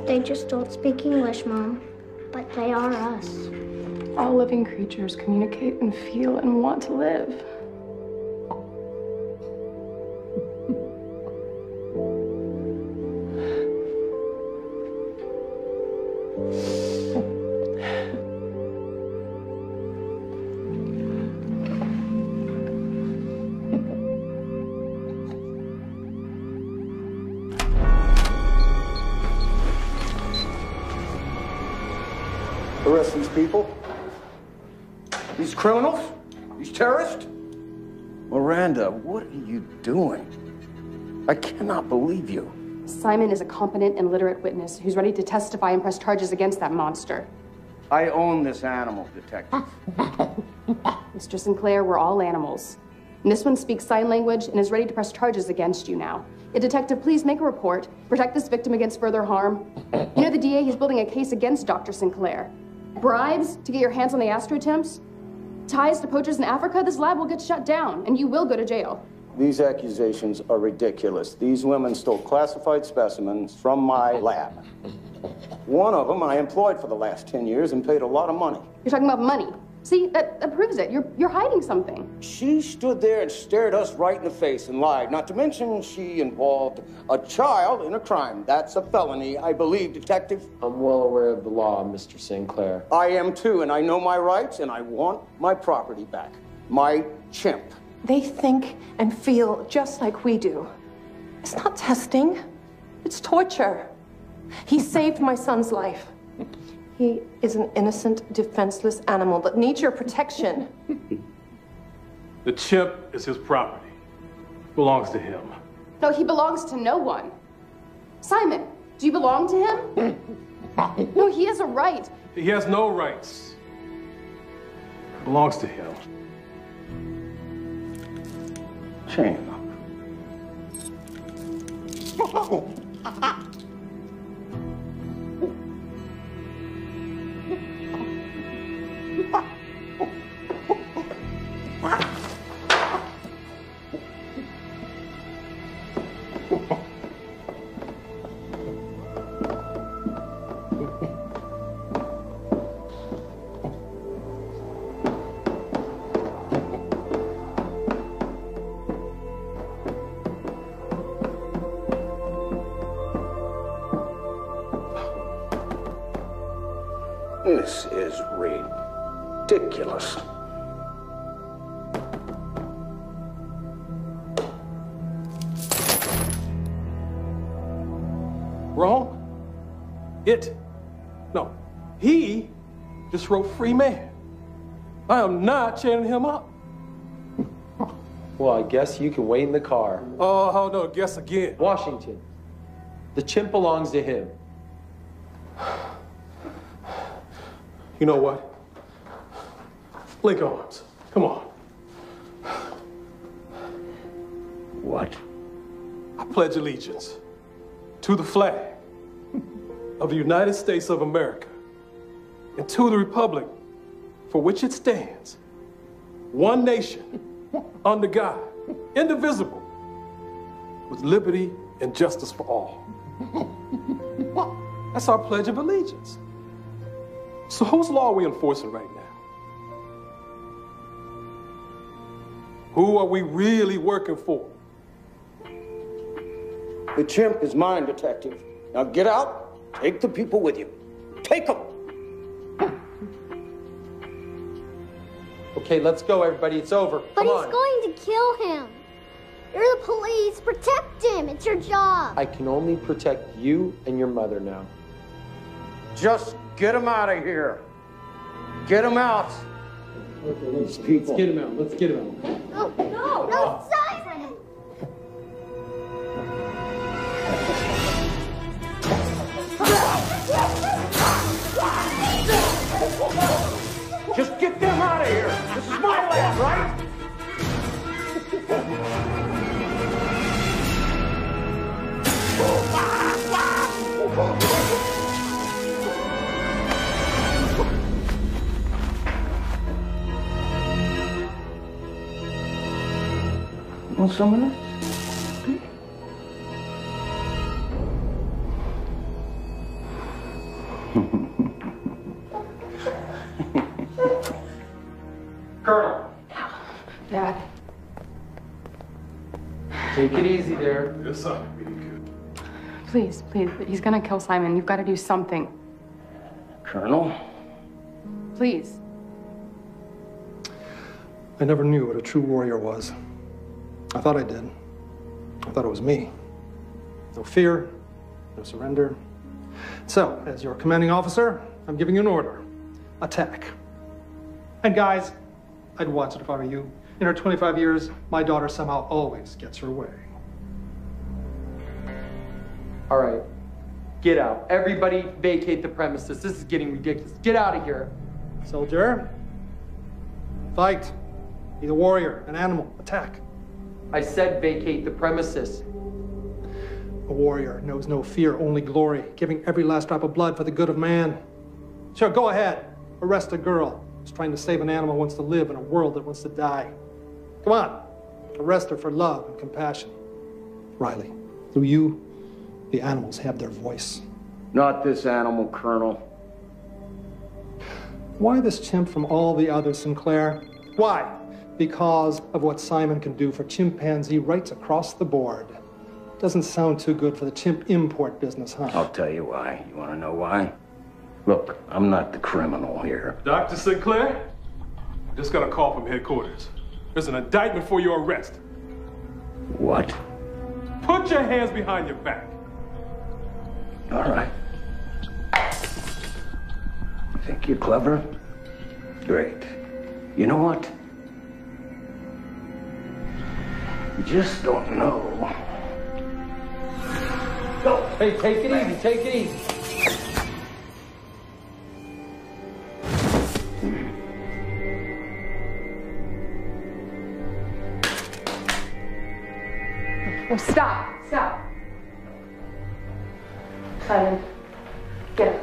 They just don't speak English, Mom. But they are us. All living creatures communicate and feel and want to live. Arrest these people? These criminals? These terrorists? Miranda, what are you doing? I cannot believe you. Simon is a competent and literate witness who's ready to testify and press charges against that monster. I own this animal, Detective. Mr. Sinclair, we're all animals. And this one speaks sign language and is ready to press charges against you now. Detective, please make a report. Protect this victim against further harm. You know the DA, he's building a case against Dr. Sinclair. Bribes to get your hands on the Astro temps? Ties to poachers in Africa? This lab will get shut down, and you will go to jail. These accusations are ridiculous. These women stole classified specimens from my lab. One of them I employed for the last 10 years and paid a lot of money. You're talking about money. See, that proves it. You're hiding something. She stood there and stared us right in the face and lied. Not to mention she involved a child in a crime. That's a felony, I believe, Detective. I'm well aware of the law, Mr. Sinclair. I am too, and I know my rights, and I want my property back. My chimp. They think and feel just like we do. It's not testing. It's torture. He saved my son's life. He is an innocent, defenseless animal that needs your protection. The chimp is his property. Belongs to him. No, he belongs to no one. Simon, do you belong to him? No, he has a right. He has no rights. Belongs to him. Shame. This is ridiculous. Wrong? No, he just wrote free man. I am not chaining him up. Well, I guess you can wait in the car. Oh, no, guess again. Washington, the chimp belongs to him. You know what? Link arms. Come on. What? I pledge allegiance to the flag of the United States of America and to the republic for which it stands, one nation, under God, indivisible, with liberty and justice for all. That's our Pledge of Allegiance. So whose law are we enforcing right now? Who are we really working for? The chimp is mine, Detective. Now get out, take the people with you. Take them! Okay, let's go, everybody. It's over. But Come he's on. going to kill him. You're the police. Protect him. It's your job. I can only protect you and your mother now. Just get him out of here. Get him out. Okay, let's get him out. Let's get him out. No, Simon. get them out of here. This is my land, right? Want some of this? Colonel. Dad. Take it easy there. Yes, sir. Please, please. He's gonna kill Simon. You've got to do something. Colonel? Please. I never knew what a true warrior was. I thought I did. I thought it was me. No fear, no surrender. So, as your commanding officer, I'm giving you an order. Attack. And guys, I'd watch it if I were you. In her 25 years, my daughter somehow always gets her way. All right, get out. Everybody vacate the premises. This is getting ridiculous. Get out of here. Soldier, fight. Be the warrior, an animal, attack. I said vacate the premises. A warrior knows no fear, only glory, giving every last drop of blood for the good of man. Sure, go ahead. Arrest a girl who's trying to save an animal who wants to live in a world that wants to die. Come on, arrest her for love and compassion. Riley, through you, the animals have their voice. Not this animal, Colonel. Why this chimp from all the others, Sinclair? Why? Because of what Simon can do for chimpanzee rights across the board. Doesn't sound too good for the chimp import business, huh? I'll tell you why. You want to know why? Look, I'm not the criminal here. Dr. Sinclair, just got a call from headquarters. There's an indictment for your arrest. What? Put your hands behind your back. All right. You think you're clever? Great. You know what? You just don't know. Go. Hey, take it easy. Take it easy. Oh, stop. Stop. Simon, get him.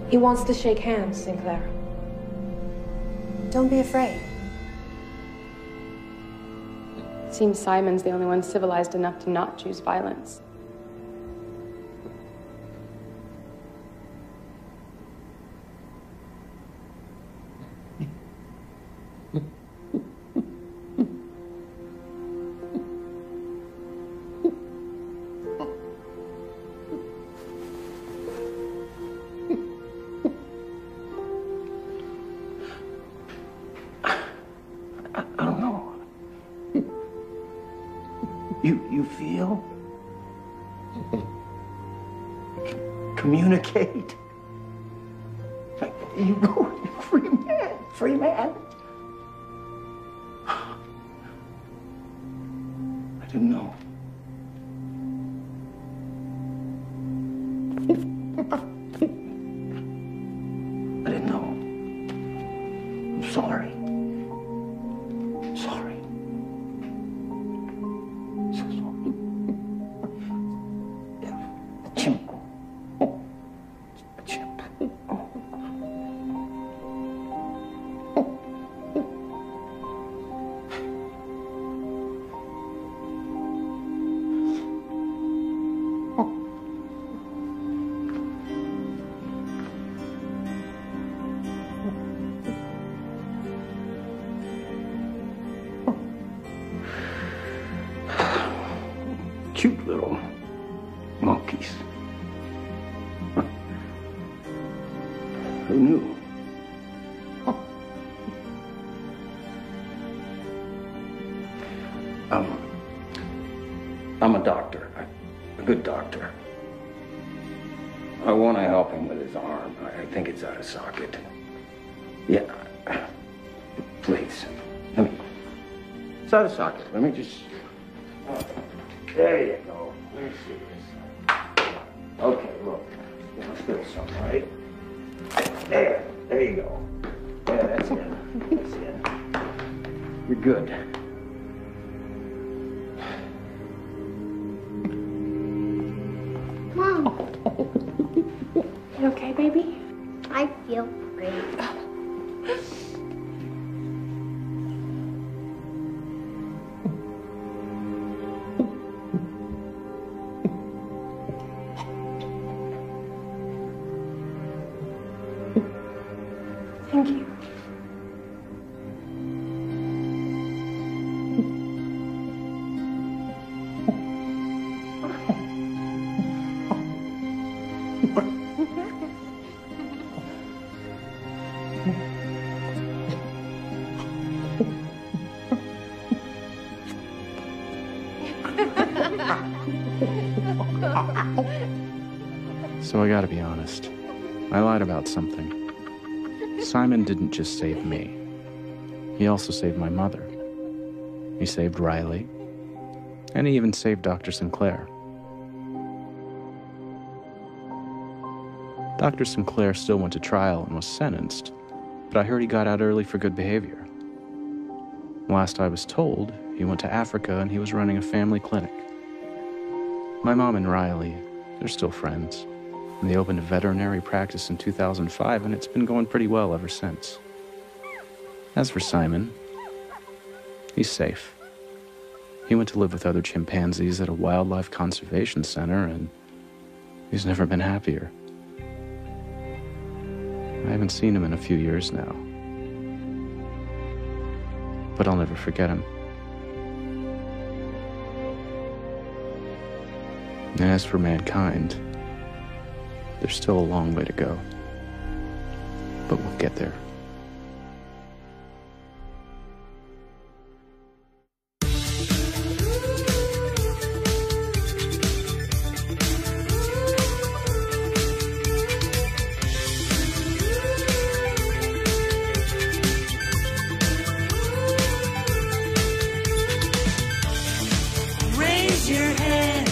He wants to shake hands, Sinclair. Don't be afraid. Seems Simon's the only one civilized enough to not choose violence. You feel? Communicate? You go, free man, free man. I didn't know. I didn't know. I'm sorry. Sorry. Cute little monkeys. Who knew? I'm a doctor, a good doctor. I want to help him with his arm. I think it's out of socket. Yeah. Please. Let me... It's out of socket. Let me just... There you go. Let me see this. Okay, look. Let's feel something, right? There you go. Yeah, that's it. That's it. You're good. Mom. You okay, baby? I feel great. Thank you. So I gotta be honest. I lied about something. Simon didn't just save me. He also saved my mother. He saved Riley. And he even saved Dr. Sinclair. Dr. Sinclair still went to trial and was sentenced, but I heard he got out early for good behavior. Last I was told, he went to Africa and he was running a family clinic. My mom and Riley, they're still friends. And they opened a veterinary practice in 2005, and it's been going pretty well ever since. As for Simon, he's safe. He went to live with other chimpanzees at a wildlife conservation center, and he's never been happier. I haven't seen him in a few years now. But I'll never forget him. And as for mankind, there's still a long way to go. But we'll get there. Raise your hand,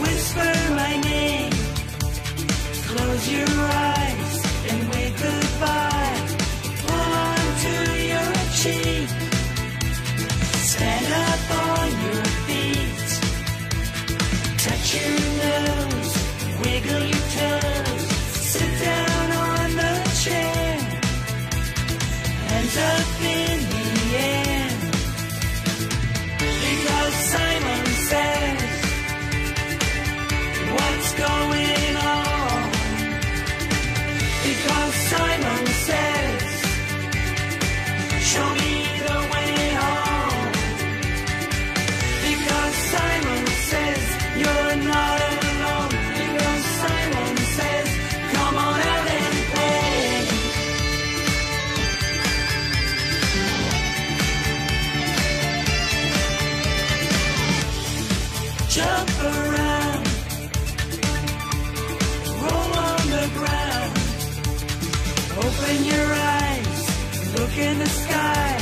whisper my name, close your eyes and wave goodbye. Hold on to your cheek, stand up on your feet, touch your nose, wiggle your toes, sit down on the chair, hands up in the air. Because Simon says, what's going on? Because Simon says, show me the way home. Because Simon says, you're not alone. Because Simon says, come on out and play. Jump around, roll on the ground, open your eyes, look in the sky,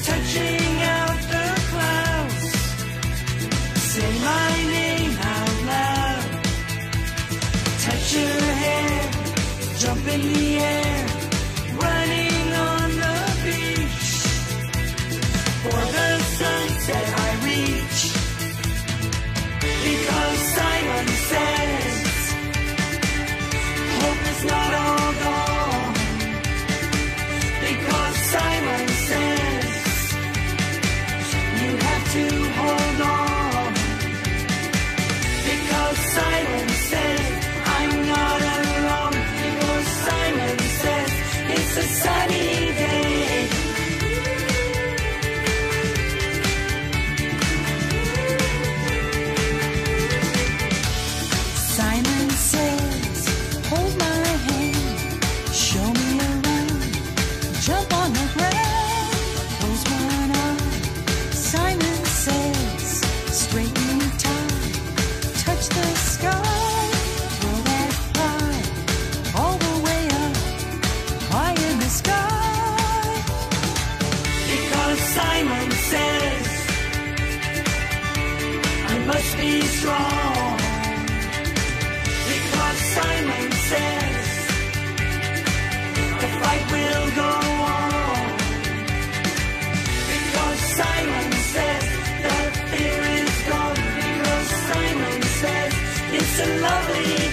touching out the clouds, say my name out loud, touch your hair, jump in the air, running on the beach, for the sunset I reach. Because Simon says, hope is not all gone. Because Simon says, you have to hold on. Because Simon says, I'm not alone. Because Simon says, it's a sad Everybody